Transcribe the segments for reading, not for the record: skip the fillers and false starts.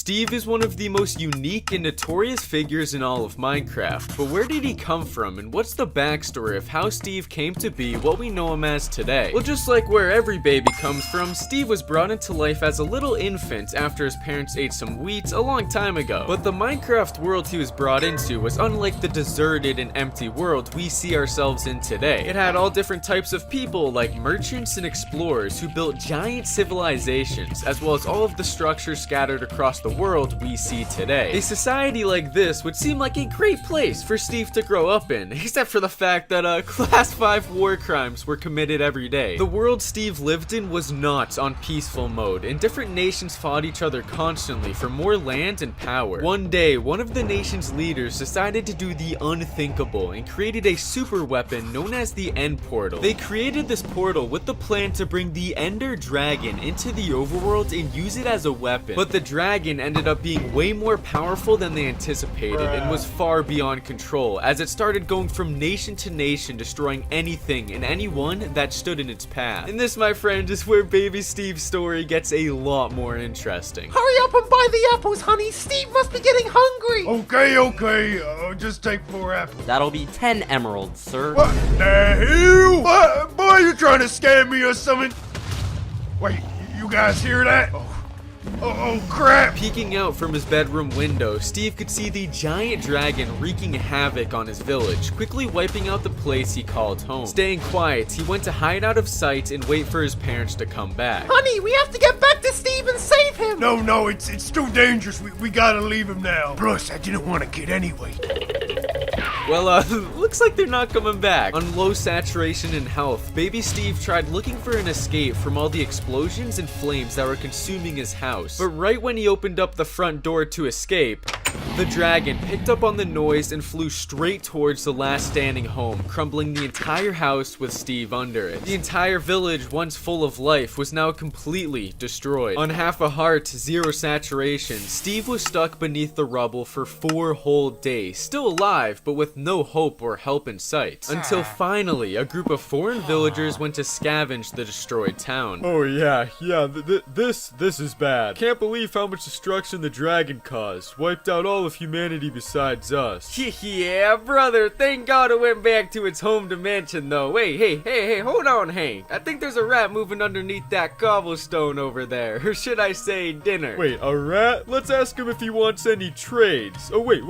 Steve is one of the most unique and notorious figures in all of Minecraft, but where did he come from and what's the backstory of how Steve came to be what we know him as today? Well, just like where every baby comes from, Steve was brought into life as a little infant after his parents ate some wheat a long time ago. But the Minecraft world he was brought into was unlike the deserted and empty world we see ourselves in today. It had all different types of people like merchants and explorers who built giant civilizations, as well as all of the structures scattered across the world we see today. A society like this would seem like a great place for Steve to grow up in, except for the fact that class 5 war crimes were committed every day. The world Steve lived in was not on peaceful mode, and different nations fought each other constantly for more land and power. One day, one of the nation's leaders decided to do the unthinkable and created a super weapon known as the End Portal. They created this portal with the plan to bring the Ender Dragon into the overworld and use it as a weapon, but the dragon ended up being way more powerful than they anticipated and was far beyond control, as it started going from nation to nation, destroying anything and anyone that stood in its path. And this, my friend, is where baby Steve's story gets a lot more interesting. Hurry up and buy the apples, honey. Steve must be getting hungry. Okay. Just take 4 apples. That'll be 10 emeralds, sir. What the hell? What? Boy, you trying to scam me or something? Wait, you guys hear that? Oh, crap! Peeking out from his bedroom window, Steve could see the giant dragon wreaking havoc on his village, quickly wiping out the place he called home. Staying quiet, he went to hide out of sight and wait for his parents to come back. Honey, we have to get back to Steve and save him. No, it's too dangerous. We gotta leave him now. Plus, I didn't want a kid anyway. Well, looks like they're not coming back. On low saturation and health, baby Steve tried looking for an escape from all the explosions and flames that were consuming his house. But right when he opened up the front door to escape, the dragon picked up on the noise and flew straight towards the last standing home, crumbling the entire house with Steve under it. The entire village, once full of life, was now completely destroyed. On half a heart, 0 saturation, Steve was stuck beneath the rubble for 4 whole days, still alive, but with no hope or help in sight. Until finally, a group of foreign villagers went to scavenge the destroyed town. Oh yeah, this is bad. Can't believe how much destruction the dragon caused. Wiped out all of humanity besides us. Yeah, brother, thank God it went back to its home dimension though. Wait, hey, hold on, Hank. I think there's a rat moving underneath that cobblestone over there. Or should I say dinner? Wait, a rat? Let's ask him if he wants any trades. Oh wait,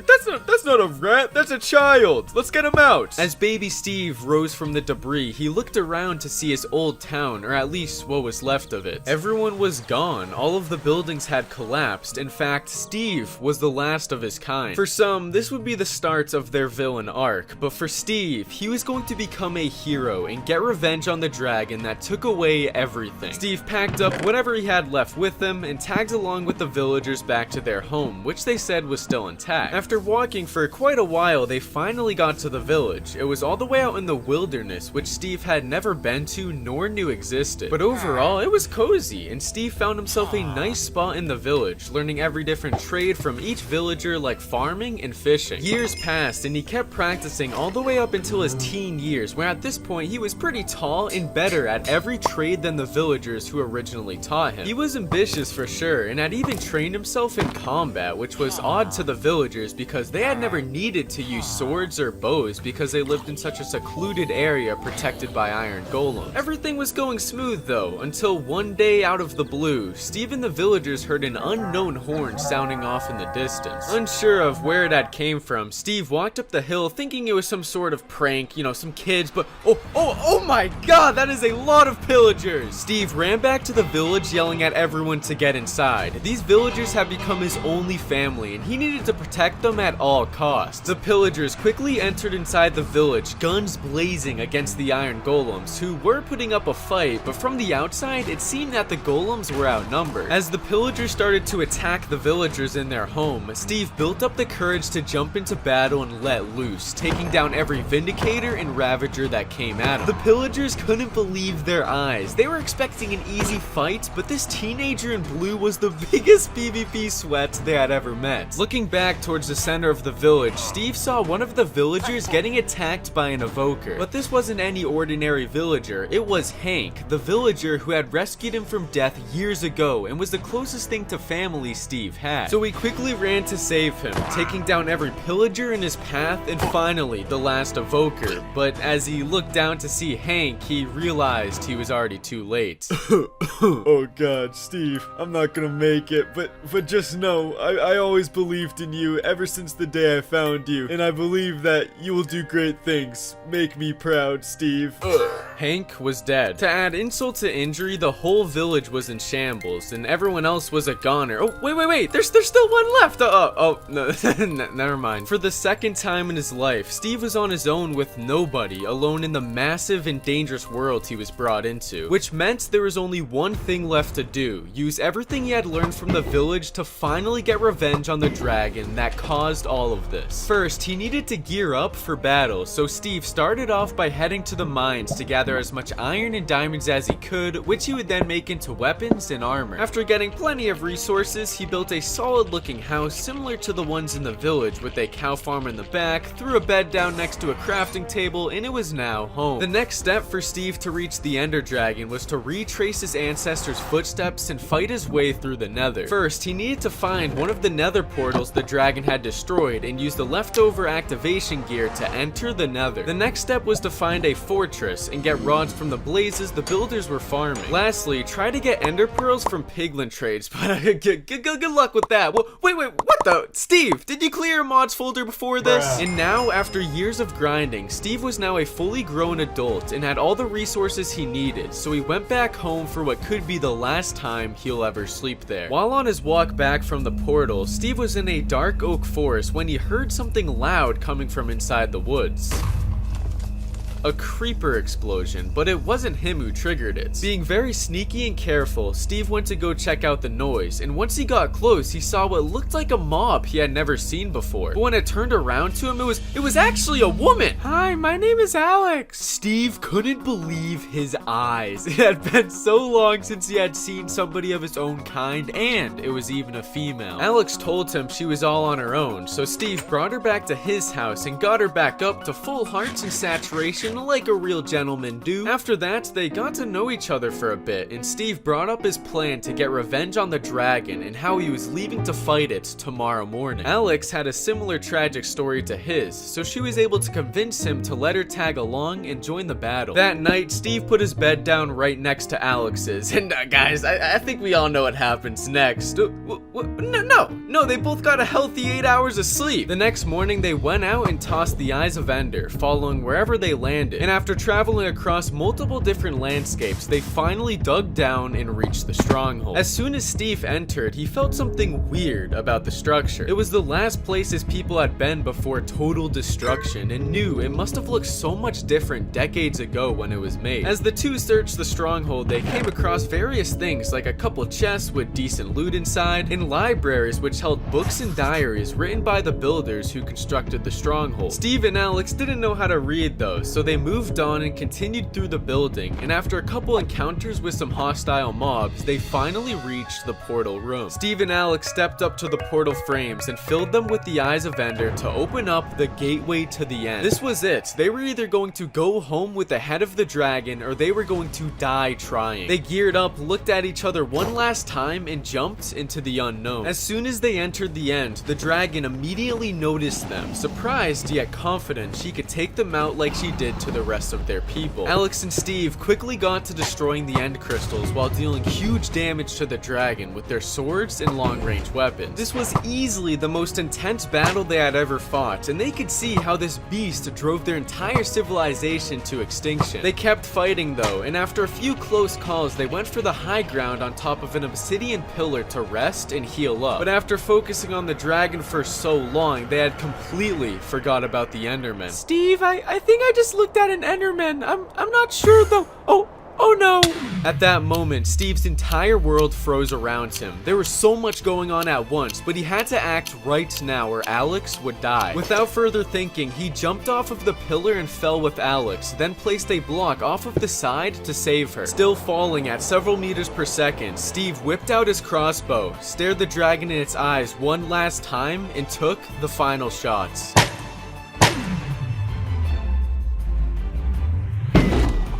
that's not a rat, that's a child. Let's get him out. As baby Steve rose from the debris, he looked around to see his old town, or at least what was left of it. Everyone was gone. All of the buildings had collapsed. In fact, Steve was the last of his kind. For some, this would be the start of their villain arc, but for Steve, he was going to become a hero and get revenge on the dragon that took away everything. Steve packed up whatever he had left with him and tagged along with the villagers back to their home, which they said was still intact. After walking for quite a while, they finally got to the village. It was all the way out in the wilderness, which Steve had never been to nor knew existed. But overall, it was cozy, and Steve found himself a nice spot in the village, learning every different trade from each villager like farming and fishing. Years passed and he kept practicing all the way up until his teen years, where at this point he was pretty tall and better at every trade than the villagers who originally taught him. He was ambitious for sure and had even trained himself in combat, which was odd to the villagers because they had never needed to use swords or bows because they lived in such a secluded area protected by iron golems. Everything was going smooth though, until one day out of the blue, Steve and the villagers heard an unknown horn sounding off in the distance. Unsure of where it had came from, Steve walked up the hill thinking it was some sort of prank, some kids, but oh my god, that is a lot of pillagers! Steve ran back to the village yelling at everyone to get inside. These villagers had become his only family and he needed to protect them at all costs. The pillagers quickly entered inside the village, guns blazing against the iron golems, who were putting up a fight, but from the outside it seemed that the golems were outnumbered. As the pillagers started to attack the villagers in their home, Steve built up the courage to jump into battle and let loose, taking down every Vindicator and Ravager that came at him. The pillagers couldn't believe their eyes. They were expecting an easy fight, but this teenager in blue was the biggest PvP sweat they had ever met. Looking back towards the center of the village, Steve saw one of the villagers getting attacked by an evoker. But this wasn't any ordinary villager, it was Hank, the villager who had rescued him from death years ago and was the closest thing to family Steve had. So he quickly ran to save him, taking down every pillager in his path and finally the last evoker. But as he looked down to see Hank, he realized he was already too late. Oh god, Steve, I'm not gonna make it, but just know, I always believed in you ever since the day I found you, and I believe that you will do great things. Make me proud, Steve. Hank was dead. To add insult to injury, the whole village was in shambles, and everyone else was a goner. Oh, wait, there's still one left! Oh, no, never mind. For the second time in his life, Steve was on his own with nobody, alone in the massive and dangerous world he was brought into. Which meant there was only one thing left to do, use everything he had learned from the village to finally get revenge on the dragon that caused all of this. First, he needed to gear up for battle, so Steve started off by heading to the mines to gather as much iron and diamonds as he could, which he would then make into weapons and armor. After getting plenty of resources, he built a solid looking house similar to the ones in the village with a cow farm in the back, threw a bed down next to a crafting table, and it was now home. The next step for Steve to reach the Ender Dragon was to retrace his ancestors' footsteps and fight his way through the Nether. First, he needed to find one of the Nether portals the dragon had destroyed and use the leftover activation gear to enter the Nether. The next step was to find a fortress and get rods from the blazes the builders were farming. Lastly, try to get ender pearls from piglin trades, but good luck with that. Wait, what the? Steve, did you clear your mods folder before this? Bruh. And now, after years of grinding, Steve was now a fully grown adult and had all the resources he needed, so he went back home for what could be the last time he'll ever sleep there. While on his walk back from the portal, Steve was in a dark oak forest when he heard something loud coming from inside the woods. A creeper explosion, but it wasn't him who triggered it. Being very sneaky and careful, Steve went to go check out the noise, and once he got close, he saw what looked like a mob he had never seen before. But when it turned around to him, it was actually a woman. Hi, my name is Alex. Steve couldn't believe his eyes. It had been so long since he had seen somebody of his own kind, and it was even a female. Alex told him she was all on her own, so Steve brought her back to his house and got her back up to full hearts and saturation like a real gentleman do. After that, they got to know each other for a bit, and Steve brought up his plan to get revenge on the dragon and how he was leaving to fight it tomorrow morning. Alex had a similar tragic story to his, so she was able to convince him to let her tag along and join the battle. That night, Steve put his bed down right next to Alex's, and guys, I think we all know what happens next. No, they both got a healthy 8 hours of sleep. The next morning, they went out and tossed the Eyes of Ender, following wherever they landed. And after traveling across multiple different landscapes, they finally dug down and reached the stronghold. As soon as Steve entered, he felt something weird about the structure. It was the last place his people had been before total destruction, and knew it must have looked so much different decades ago when it was made. As the two searched the stronghold, they came across various things like a couple chests with decent loot inside, and libraries which held books and diaries written by the builders who constructed the stronghold. Steve and Alex didn't know how to read those, so they moved on and continued through the building, and after a couple encounters with some hostile mobs, they finally reached the portal room. Steve and Alex stepped up to the portal frames and filled them with the Eyes of Ender to open up the gateway to the end. This was it. They were either going to go home with the head of the dragon, or they were going to die trying. They geared up, looked at each other one last time, and jumped into the unknown. As soon as they entered the end, the dragon immediately noticed them, surprised yet confident she could take them out like she did to the rest of their people. Alex and Steve quickly got to destroying the end crystals while dealing huge damage to the dragon with their swords and long-range weapons. This was easily the most intense battle they had ever fought, and they could see how this beast drove their entire civilization to extinction. They kept fighting though, and after a few close calls, they went for the high ground on top of an obsidian pillar to rest and heal up. But after focusing on the dragon for so long, they had completely forgot about the Enderman. Steve, I think I just looked at an Enderman. I'm not sure though. Oh no! At that moment, Steve's entire world froze around him. There was so much going on at once, but he had to act right now or Alex would die. Without further thinking, he jumped off of the pillar and fell with Alex, then placed a block off of the side to save her. Still falling at several meters per second, Steve whipped out his crossbow, stared the dragon in its eyes one last time, and took the final shots.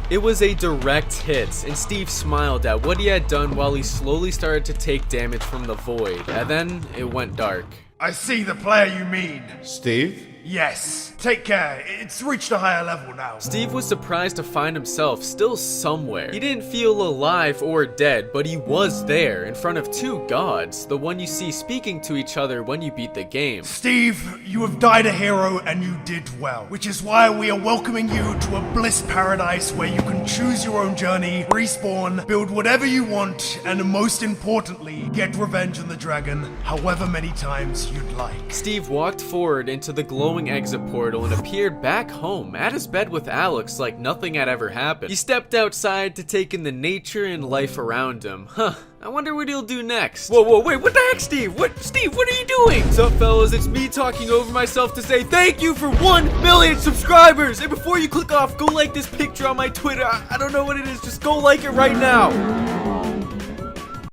It was a direct hit, and Steve smiled at what he had done while he slowly started to take damage from the void, and then it went dark. I see the player you mean. Steve? Yes. Take care. It's reached a higher level now. Steve was surprised to find himself still somewhere. He didn't feel alive or dead, but he was there in front of two gods, the one you see speaking to each other when you beat the game. Steve, you have died a hero and you did well, which is why we are welcoming you to a bliss paradise where you can choose your own journey, respawn, build whatever you want, and most importantly, get revenge on the dragon however many times you'd like. Steve walked forward into the glowing exit portal and appeared back home at his bed with Alex like nothing had ever happened. He stepped outside to take in the nature and life around him. I wonder what he'll do next. Whoa, wait, what the heck, Steve? Steve, what are you doing? What's up, fellas? It's me talking over myself to say thank you for 1 million subscribers. And before you click off, go like this picture on my Twitter. I don't know what it is. Just go like it right now.